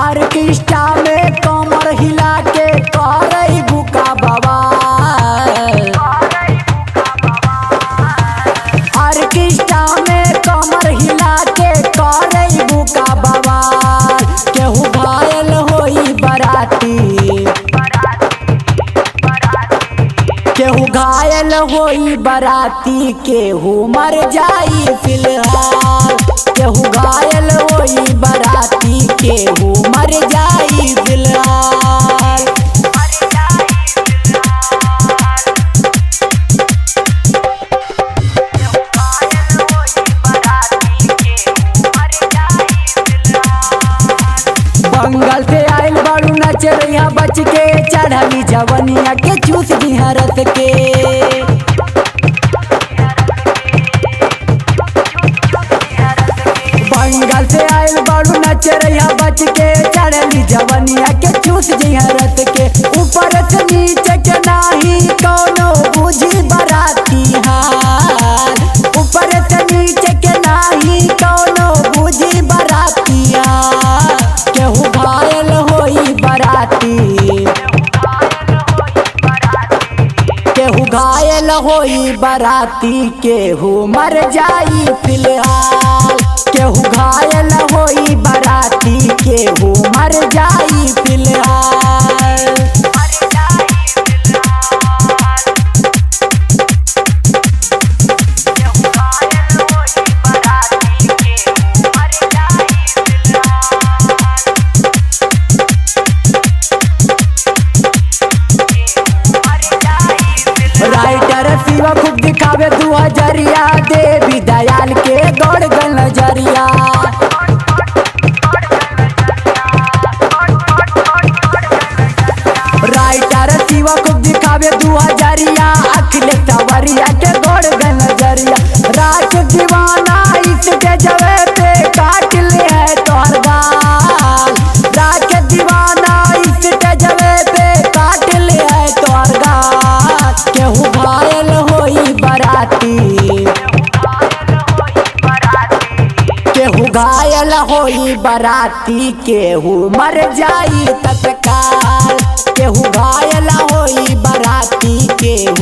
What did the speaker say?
Orchestra में कमर हिला के करई बुका बवाल। ऑर्केस्ट्रा में कमर हिला के करई बुका बवाल। केहू घायल होई बराती, केहू घायल होई बराती, केहू मर जाई फिलहाल। केहू घायल होई बराती, केहू मर जाई फिलहाल। बंगाल से आइल बाड़ू नचरिया बच के, चढ़ली जवनिया के चूस दिहा रस के। बंगाल से आइल बाड़ू नचरिया बच के, चढ़ली जवनिया के चूस दिहा रस के। ऊपर से नीचे के नाही कौनो बुझी बराती हाल। ऊपर से नीचे के नाही कौनो बुझी बराती हाल। केहू घायल होई बराती, केहू घायल होई बराती, केहू मर जाई फिलहाल। केहू घायल होई बराती, केहू मर जाई फिलहाल। राइटर शिवा खूब दिखावे 2000, देवी दयाल के दौड़ गल नजरिया। राइटर शिवा खूब दिखावे 2000, अखिलेश सवरिया के दौड़ गल नजरिया। राज दीवाना इसके जवे पे काट ले है तोहर गाल। राज दीवाना इसके जवे पे काट ले है तोहर गाल। केहू घायल होई बराती, केहू घायल होई बराती, केहू मर जाई तत्काल। केहू घायल होई बराती, केहू